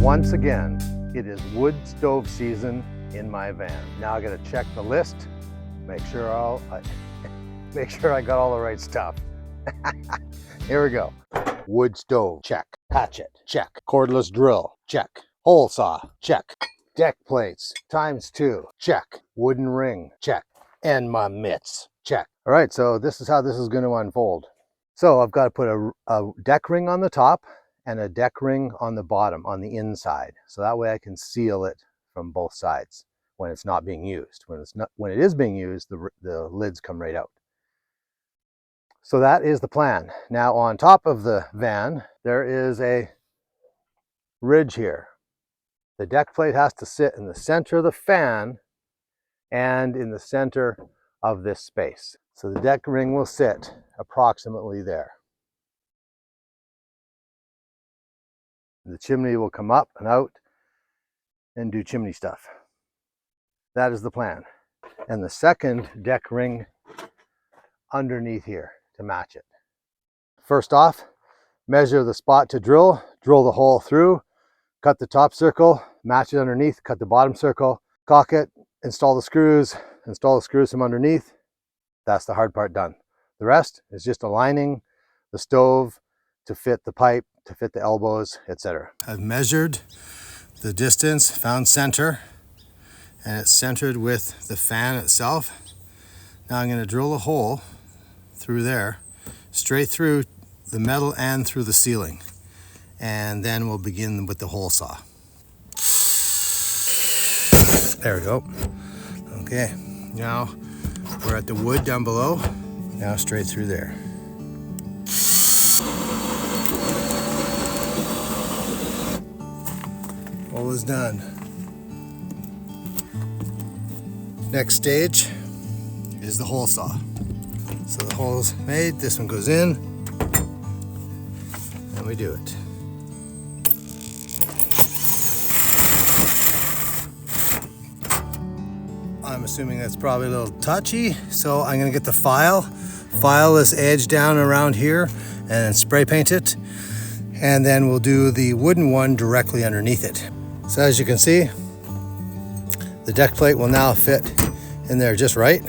Once again, it is wood stove season in my van. Now I gotta check the list, make sure I got all the right stuff. Here we go. Wood stove, check. Hatchet, check. Cordless drill, check. Hole saw, check. Deck plates, ×2, check. Wooden ring, check. And my mitts, check. All right, so this is how this is gonna unfold. So I've got to put a deck ring on the top and a deck ring on the bottom, on the inside. So that way I can seal it from both sides when it's not being used. When it is being used, the lids come right out. So that is the plan. Now on top of the van, there is a ridge here. The deck plate has to sit in the center of the fan and in the center of this space. So the deck ring will sit approximately there. The chimney will come up and out and do chimney stuff. That is the plan. And the second deck ring underneath here to match it. First off, measure the spot to drill the hole through, cut the top circle, match it underneath, cut the bottom circle, caulk it, install the screws from underneath. That's the hard part done. The rest is just aligning the stove to fit the pipe, to fit the elbows, etc. I've measured the distance, found center, and it's centered with the fan itself. Now I'm going to drill a hole through there, straight through the metal and through the ceiling. And then we'll begin with the hole saw. There we go. Okay, now we're at the wood down below. Now straight through there. Hole is done. Next stage is the hole saw. So the hole's made, this one goes in, and we do it. I'm assuming that's probably a little touchy, so I'm gonna get the file this edge down around here and spray paint it, and then we'll do the wooden one directly underneath it. So as you can see, the deck plate will now fit in there just right.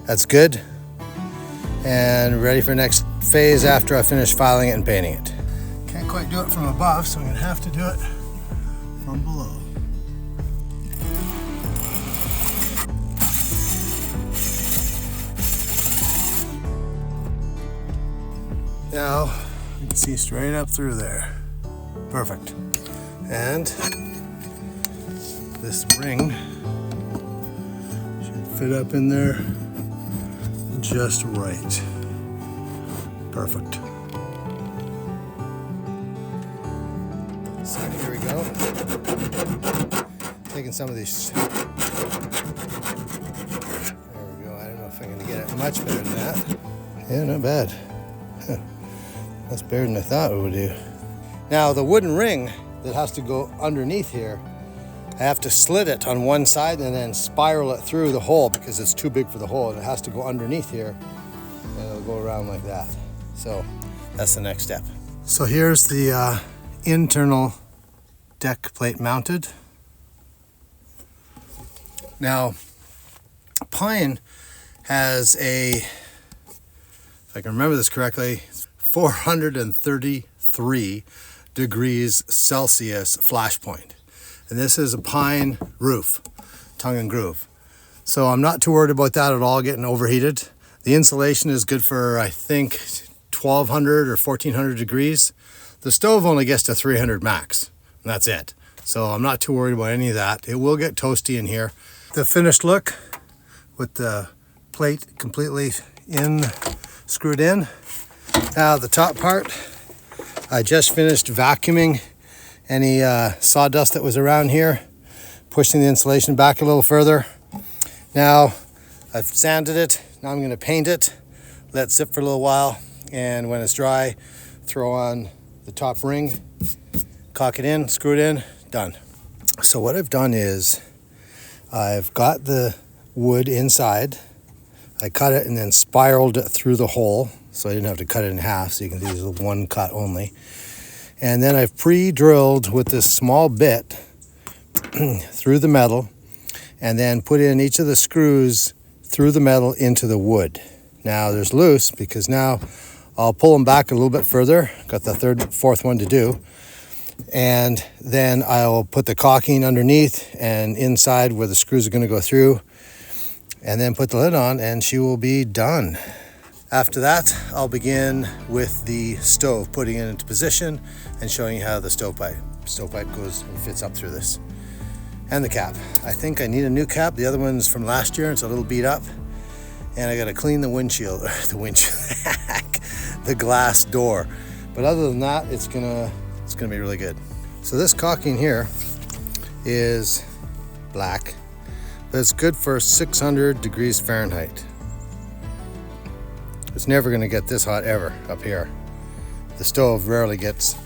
That's good. And ready for next phase after I finish filing it and painting it. Can't quite do it from above, so I'm gonna have to do it from below. Now, you can see straight up through there. Perfect. And this ring should fit up in there just right. Perfect. So here we go. Taking some of these. There we go. I don't know if I'm going to get it much better than that. Yeah, not bad. That's better than I thought it would do. Now the wooden ring that has to go underneath here, I have to slit it on one side and then spiral it through the hole because it's too big for the hole, and it has to go underneath here and it'll go around like that. So that's the next step. So here's the internal deck plate mounted. Now pine has a, if I can remember this correctly, 433 degrees Celsius flash point. And this is a pine roof, tongue and groove. So I'm not too worried about that at all getting overheated. The insulation is good for, I think, 1200 or 1400 degrees. The stove only gets to 300 max, and that's it. So I'm not too worried about any of that. It will get toasty in here. The finished look with the plate completely screwed in. Now the top part, I just finished vacuuming any sawdust that was around here, pushing the insulation back a little further. Now I've sanded it. Now I'm going to paint it, let it sit for a little while, and when it's dry, throw on the top ring, caulk it in, screw it in, done. So what I've done is I've got the wood inside. I cut it and then spiraled it through the hole, so I didn't have to cut it in half, so you can do this with one cut only. And then I've pre-drilled with this small bit through the metal, and then put in each of the screws through the metal into the wood. Now there's loose because now I'll pull them back a little bit further. Got the fourth one to do. And then I'll put the caulking underneath and inside where the screws are going to go through, and then put the lid on, and she will be done. After that, I'll begin with the stove, putting it into position and showing you how the stovepipe goes and fits up through this. And the cap. I think I need a new cap. The other one's from last year. It's a little beat up. And I got to clean the windshield, the glass door. But other than that, it's gonna be really good. So this caulking here is black, but it's good for 600 degrees Fahrenheit. It's never gonna get this hot ever up here. The stove rarely gets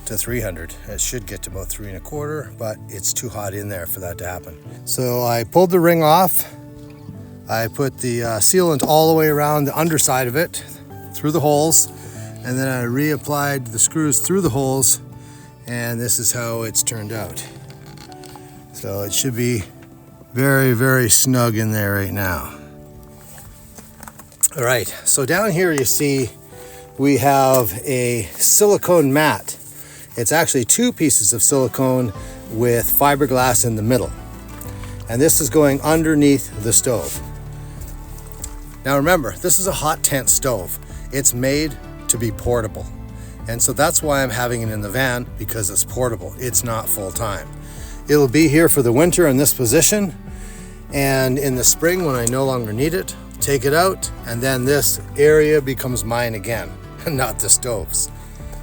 to 300. It should get to about 3¼ but it's too hot in there for that to happen. So I pulled the ring off. I put the sealant all the way around the underside of it, through the holes, and then I reapplied the screws through the holes, and this is how it's turned out. So it should be very, very snug in there right now. All right, so down here you see we have a silicone mat. It's actually 2 pieces of silicone with fiberglass in the middle. And this is going underneath the stove. Now remember, this is a hot tent stove. It's made to be portable. And so that's why I'm having it in the van, because it's portable. It's not full time. It'll be here for the winter in this position. And in the spring, when I no longer need it, take it out, and then this area becomes mine again, not the stove's.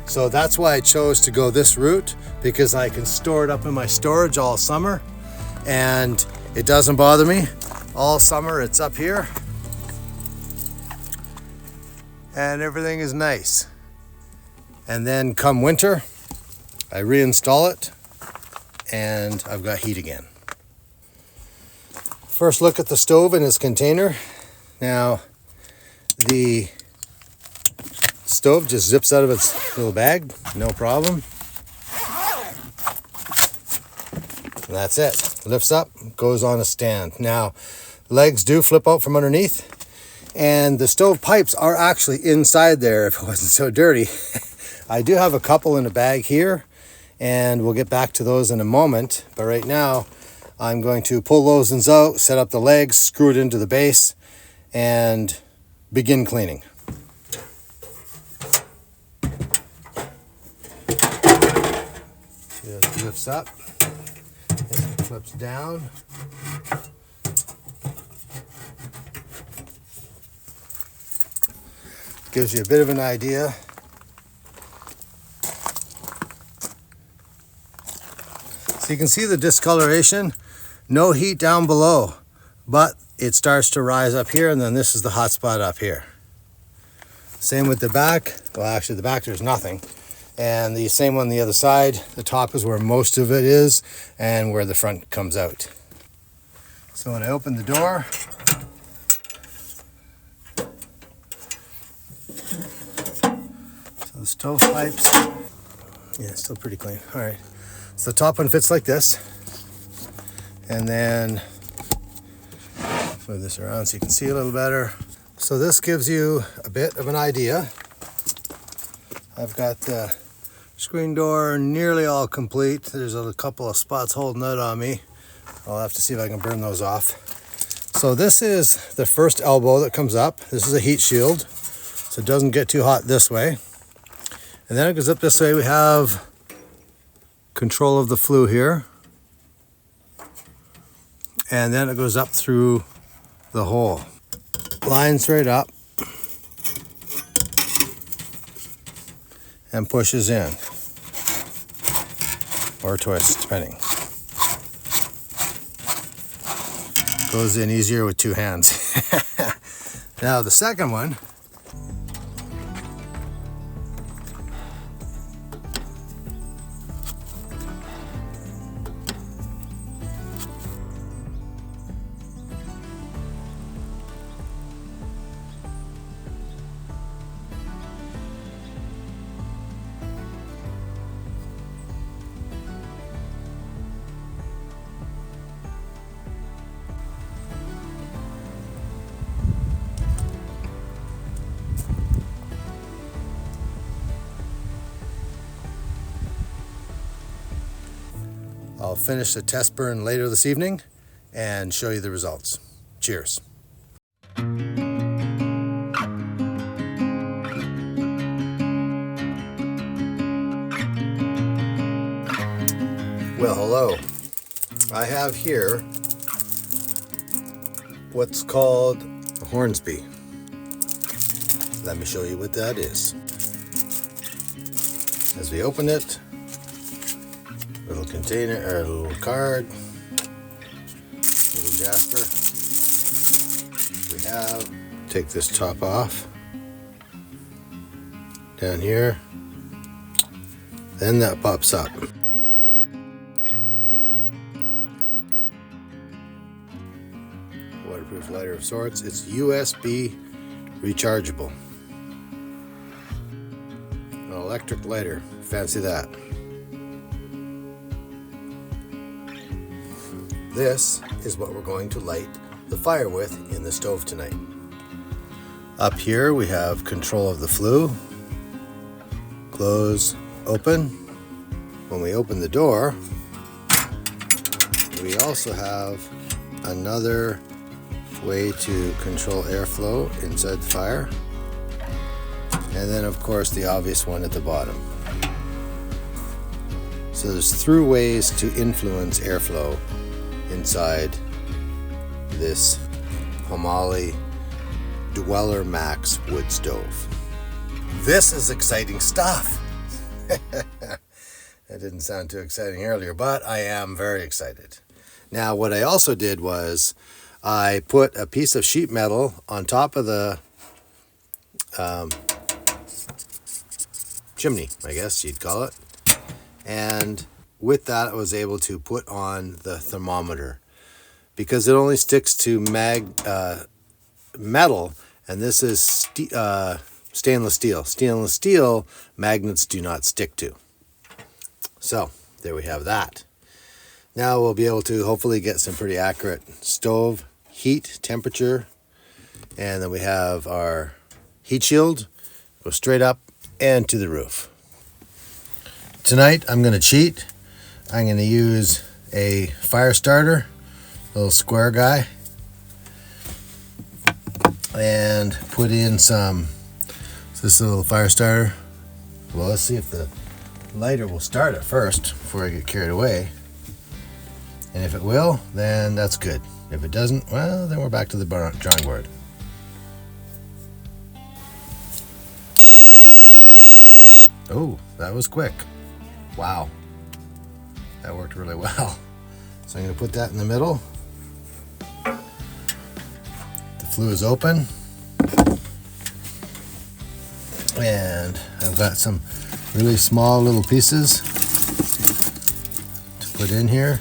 So that's why I chose to go this route, because I can store it up in my storage all summer and it doesn't bother me. All summer it's up here and everything is nice. And then come winter, I reinstall it and I've got heat again. First look at the stove in its container. Now the stove just zips out of its little bag, no problem. And that's it. Lifts up, goes on a stand. Now, legs do flip out from underneath, and the stove pipes are actually inside there if it wasn't so dirty. I do have a couple in a bag here, and we'll get back to those in a moment. But right now, I'm going to pull those out, set up the legs, screw it into the base, and begin cleaning. It lifts up, it flips down. Gives you a bit of an idea. So you can see the discoloration, no heat down below, but it starts to rise up here, and then this is the hot spot up here. Same with the back. Well, actually the back there's nothing. And the same on the other side. The top is where most of it is and where the front comes out. So when I open the door, so the stove pipes, yeah, it's still pretty clean. All right, so the top one fits like this. And then move this around so you can see a little better. So this gives you a bit of an idea. I've got the screen door nearly all complete. There's a couple of spots holding out on me. I'll have to see if I can burn those off. So this is the first elbow that comes up. This is a heat shield, so it doesn't get too hot this way. And then it goes up this way. We have control of the flue here. And then it goes up through the hole. Lines right up and pushes in, or twists, depending. Goes in easier with 2 hands. Now the second one, I'll finish the test burn later this evening and show you the results. Cheers. Well, hello. I have here what's called a Hornsby. Let me show you what that is. As we open it, little container or a little card, little Jasper. We have, take this top off down here, then that pops up. Waterproof lighter of sorts. It's USB rechargeable. An electric lighter. Fancy that. This is what we're going to light the fire with in the stove tonight. Up here we have control of the flue. Close, open. When we open the door, we also have another way to control airflow inside the fire. And then of course the obvious one at the bottom. So there's three ways to influence airflow inside this Homali Dweller Max wood stove. This is exciting stuff. That didn't sound too exciting earlier, but I am very excited. Now what I also did was I put a piece of sheet metal on top of the chimney, I guess you'd call it. And with that, I was able to put on the thermometer because it only sticks to metal, and this is stainless steel. Stainless steel magnets do not stick to. So there we have that. Now we'll be able to hopefully get some pretty accurate stove heat, temperature, and then we have our heat shield, go straight up and to the roof. Tonight I'm going to cheat. I'm going to use a fire starter, little square guy, and put in this little fire starter. Well, let's see if the lighter will start it first before I get carried away. And if it will, then that's good. If it doesn't, well, then we're back to the drawing board. Oh, that was quick. Wow. That worked really well. So I'm going to put that in the middle. The flue is open. And I've got some really small little pieces to put in here.